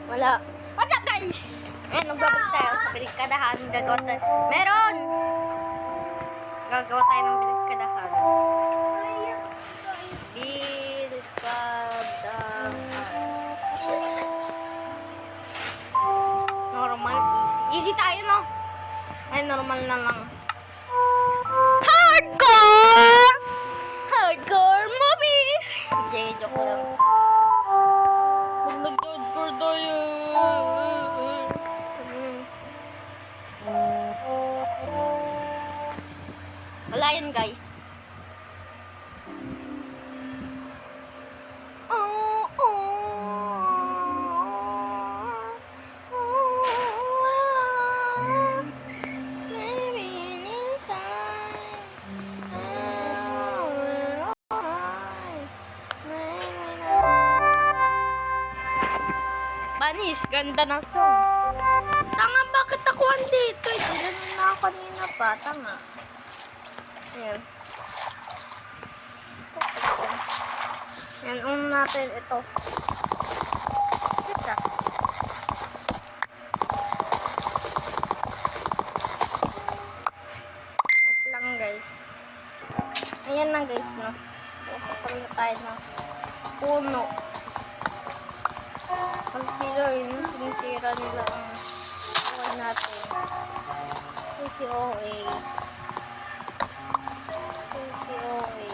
Wala. What's up, guys? Ayan, nagbabalik tayo sa bilikadahan. Gagawa tayo. Meron! Gagawa tayo ng bilikadahan. Bilikadahan. Normal, easy. Easy tayo, no? Ay, normal na lang. Hardcore! Hardcore movie! Jay, joke lang. Nag-hardcore tayo. Wala yun, guys. Banis, ganda ng song. Tanga, bakit ako andito? Dilan na ako kanina pa. Tanga. Ayan. Yan, natin ito. Ito. Wait lang, guys. Ayan na, guys, no? Kapag na tayo ng puno. Ang sila yun, sinisira nila ang buhay natin. PCOA. PCOA.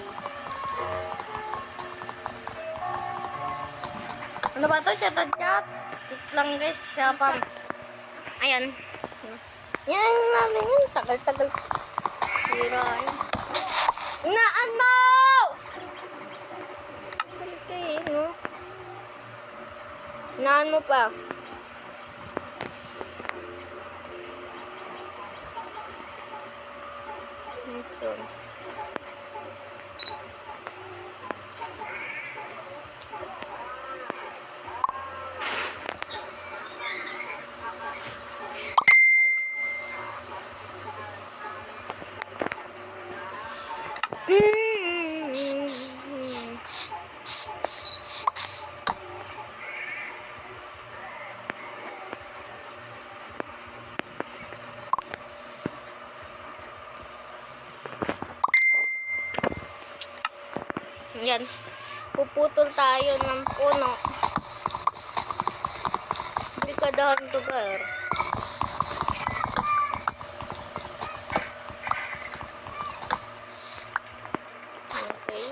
Ano ba ito? Chat? Wait lang, guys. Ayan. Yan natin yun. Tagal-tagal. Sira yun. Naan mo! Okay, no? Naan mo pa? Nice one. Yan. Puputol tayo ng puno. Bilikadahan lugar. Okay.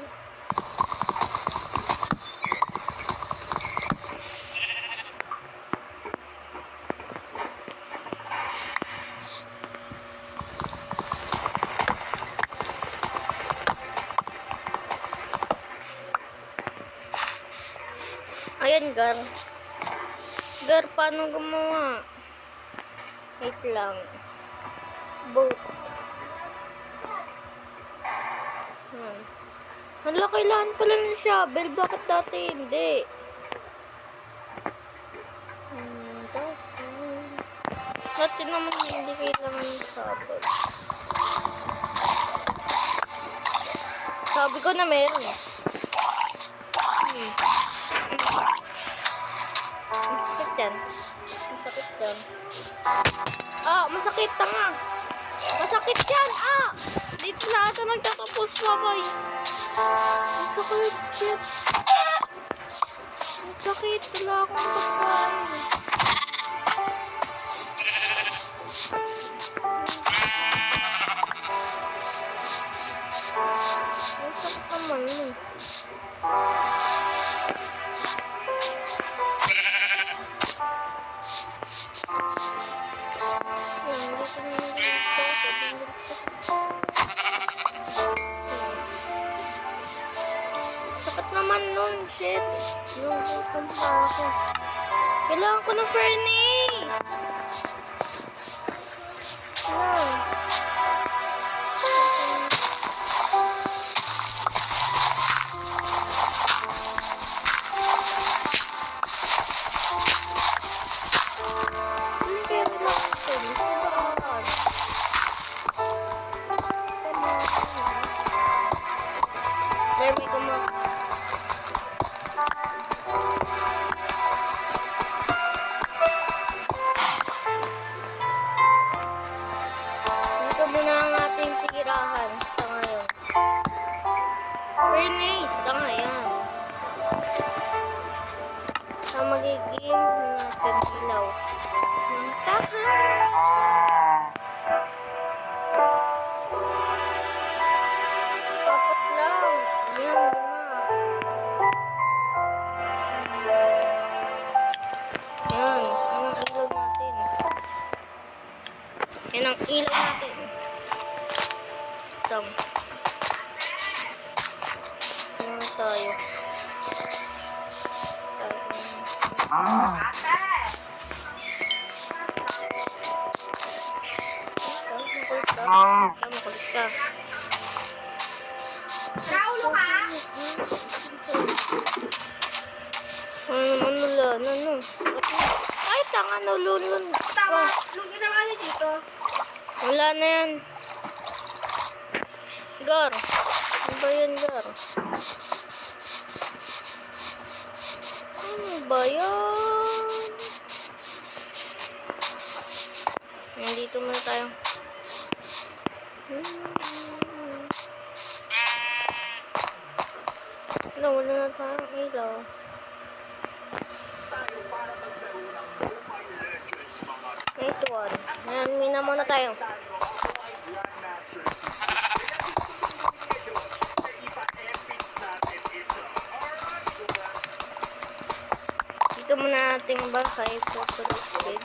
Ayan, Gar. Gar, paano gumawa? Wait lang. Boat. Hala, kailangan pala ng shovel. Bakit dati hindi? Dati naman hindi kailangan ng shovel. Sabi ko na meron. Masakit yan. Masakit yan. Ah, masakit. Tanga. Masakit yan. Ah! Dito na ito nagtatapos, babay. Masakit. Shit. Masakit. Wala akong pagkain. Masakit naman yun. Sakit naman nun, shit. Lumutan pa ako. Kailangan ko ng furnace. There we go, Mom. Ng ilaw. Ng tahan. Dapat lang. Ayan, Ayan, ang ilaw natin. Yan ang ilaw natin. Ayan tayo. Makulit ka. Naulo ka? Ano? Ay, tanga, nulunun. Tama. Nung ginawa niya dito. Wala na yan. Gar. Ano ba yan, Gar? Ano ba yan? Nandito muna tayo. Wala na tayong ilaw. Next one. Ayan, mina muna tayo. Dito muna nating bahay po sa speed.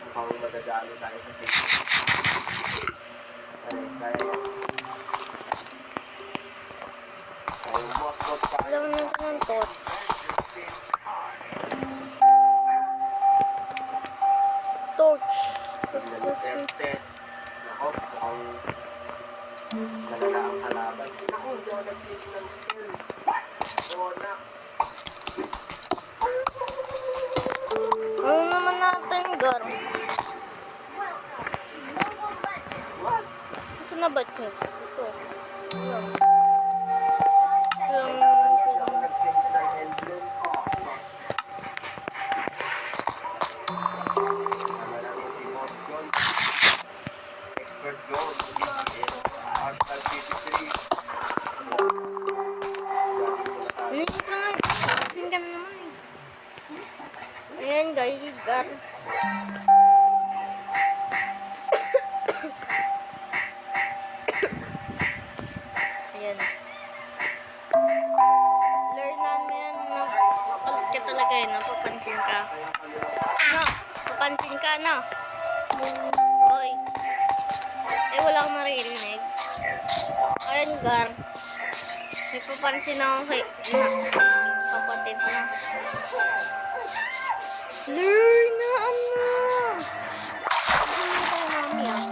Mukhang madadalo tayo sa safety. Kaya mas pa. Alam mo natin ang tot. Torch. Test. Nako, mukhang malala ang kalaban. Nako, hindi ako nag-save ng skill. Bona. Ano naman natin, Gar? Saan na ba ito? Ito. Ayan. Nag-save ng emblem. Maraming si Boss John. Expert John. Hashtag 53. Naisip ka nga. Asin ka na naman eh. Ayan guys, Gar. Ayan. Learnan mo yan. Mapalit ka talaga eh. Napapansin ka. No, papansin ka na. Hoy. Eh, wala akong naririnig. Ayan, Gar. May papansin ako kay kapatid mo. Learn na ano. Hindi mo tayo mami ah.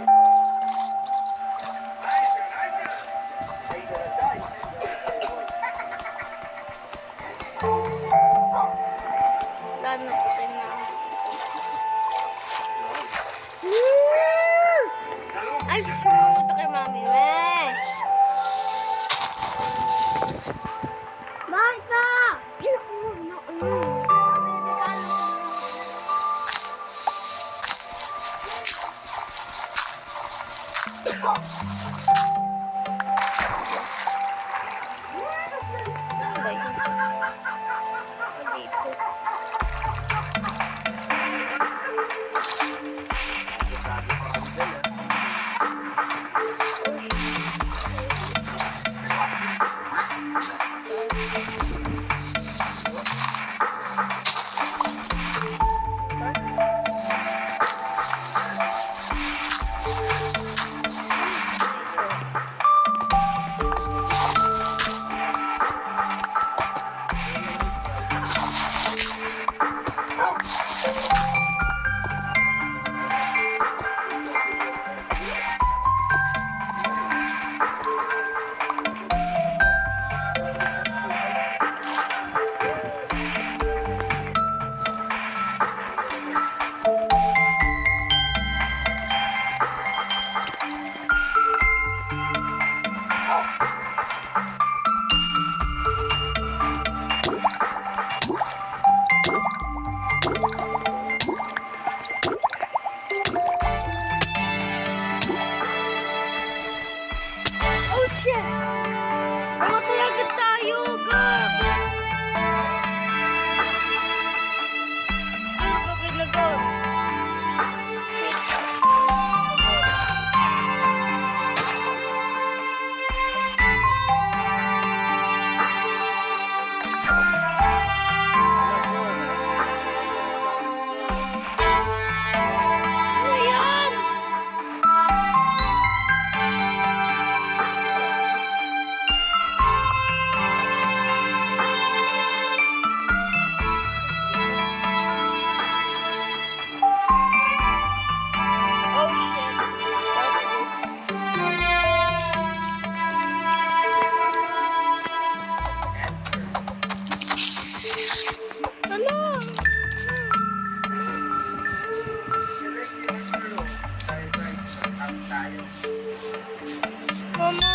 Dami ko tayo na. Ay, sumunod kay mami. Weh. Bakit ba? shit! Namatay agad tayo, God! Ano gagawin na, God? Ano yan? Oh, shit. Ano? Mama.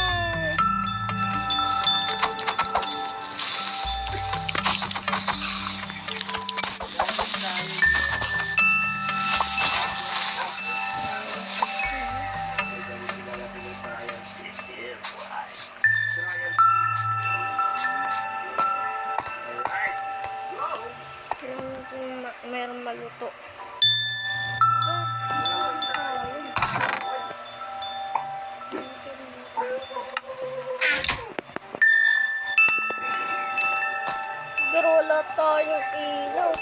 Meron maluto. Pero wala tayong ilaw.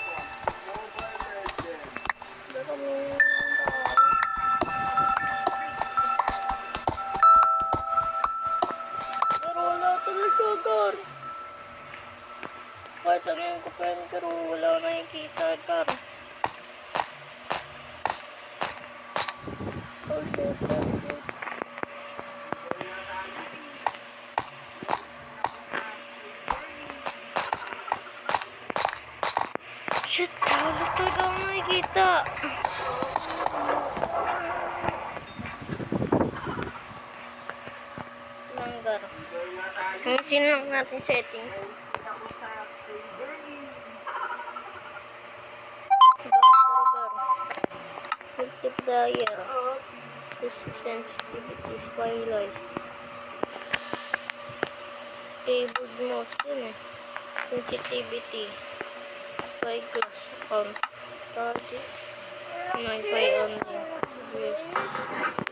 Pero wala talaga, Gar. Kahit ano yung kupen, pero wala nakikita, Gar. Oh, shit, shit. Shit, wala talaga akong nakikita. Langgar. Ayusin lang natin setting. Gar. Multiplier. This sensitivity, twilight. Keyboard mouse yun eh. Sensitivity. Spyglass account. Target. Wi-Fi only.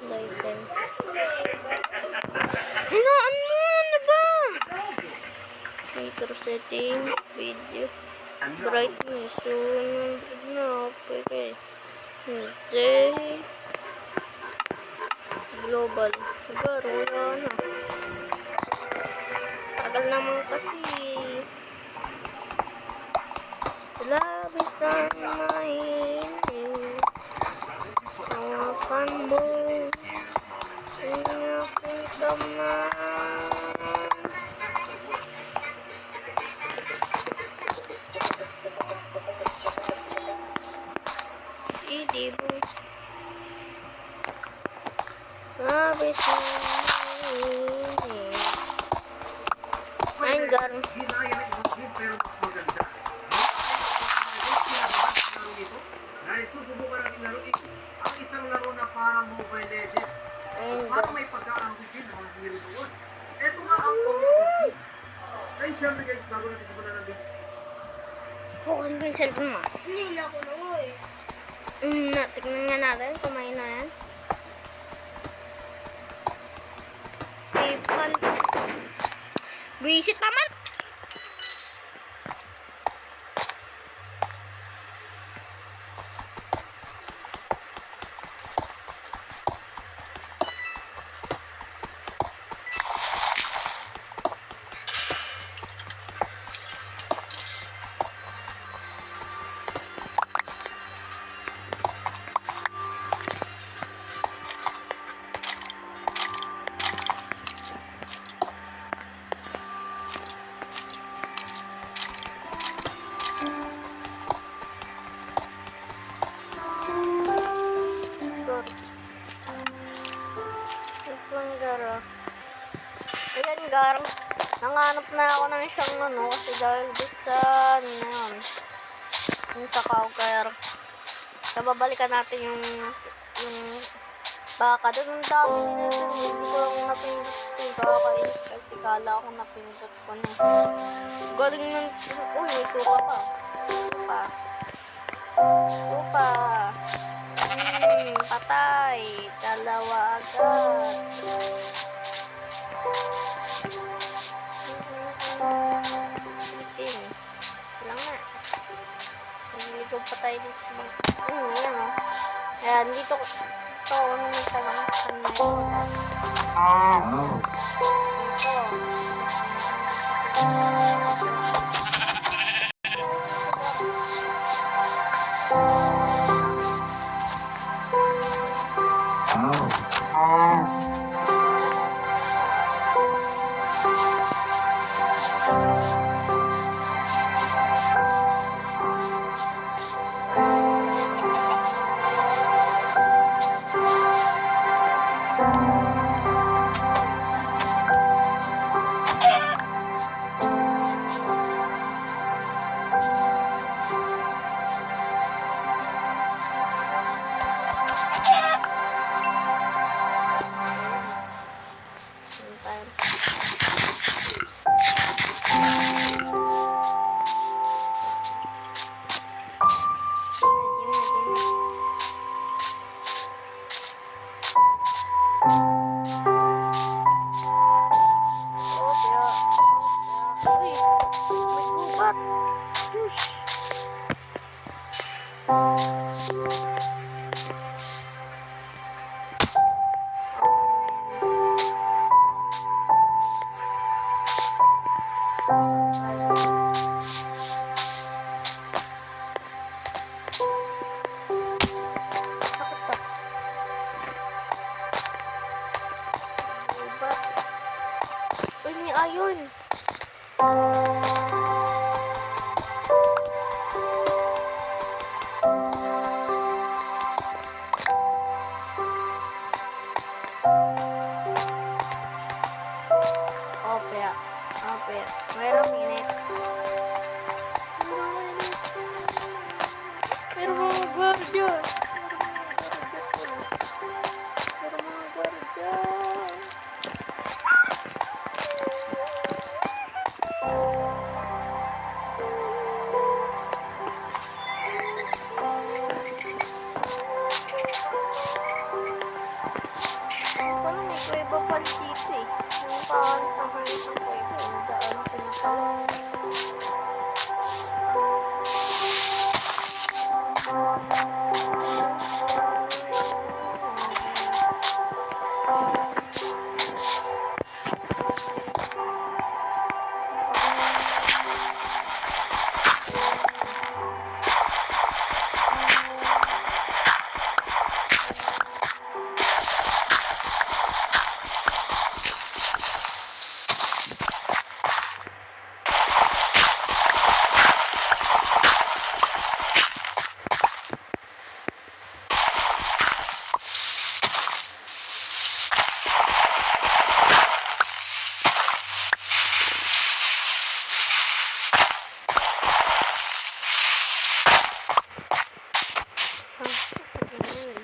License. Ano ba? Meter setting. Video. Brightness. So, 100 na. Okay. Day. Global. Gar, wala na. Tagal naman kasi. Labis na mainit. Hawakan mo. Ang aking kamay. Idibo. Labis na mainit. Ayun, Gar. Dahil susubukan natin laro ito, ang isang laro na parang Mobile Legends. Parang may pagkaangkot din ng mga hero doon. Ito nga ang Call of Things. Ay, syempre guys, bago natin simulan ng video. Bukal mo yung cellphone mo. Hindi na ako na mo eh. Tignan nga natin, kumain na yan. Ipal. Visit naman! Ayan, Gar. Nanganap na ako ng isang ano kasi dahil sa ano na yun. Yung sa Cowcar. So, babalikan natin yung Baka doon ang dami nila dun. Hindi ko lang napindot ko. Kakainis kasi kala ko napindot ko na. Galing ng... Uy, may tupa pa. Tupa. Tupa. Patay. Dalawa agad. Itim. Lang nga. Nagligog pa tayo dito sa mga... Ayan o. Ayan, dito ko. Ito, ano may talang dito. Uy, may ayon. Opera. Opera. Mayroong minute. Mayroong mga gwardiya. Mayroong mga gwardiya. Parang may kuweba pa dito eh. Yung parang tanghali ng kuweba. Yung daan pinatawag.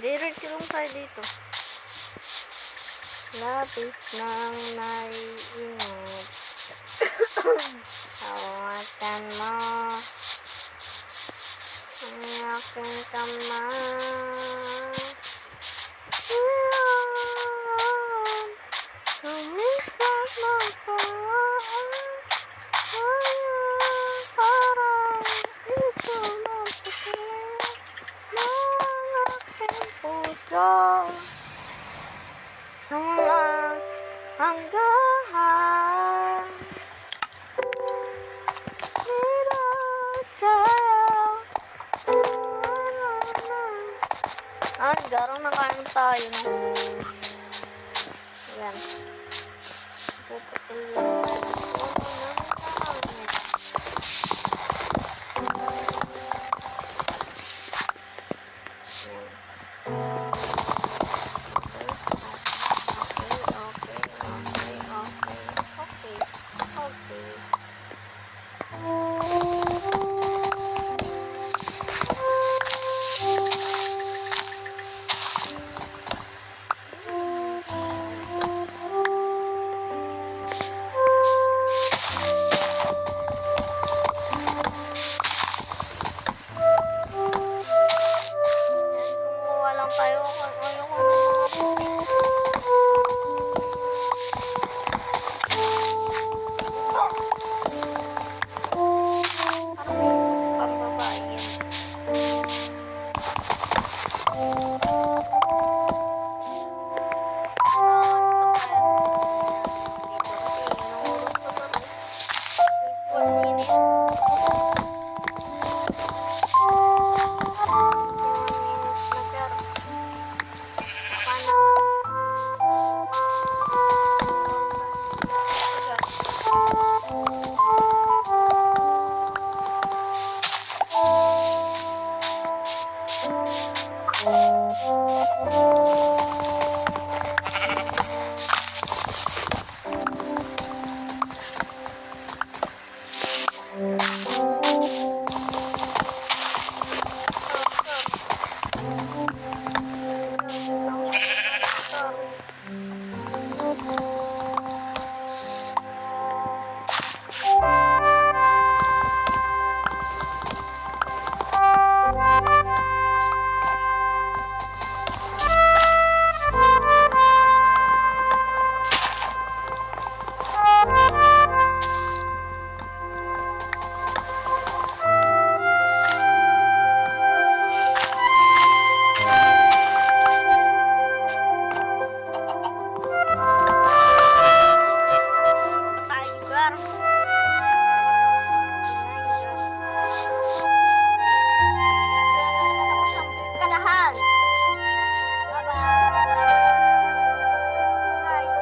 Diretso lang tayo dito. Labis ng naiinit. Hawatan mo ang aking kamay. Sumisat magpawaan. Parang iso magpapalaya ng aking puso. Sa walang hanggahan. Garang nakain tayo. Ayan. Puputulin tayo.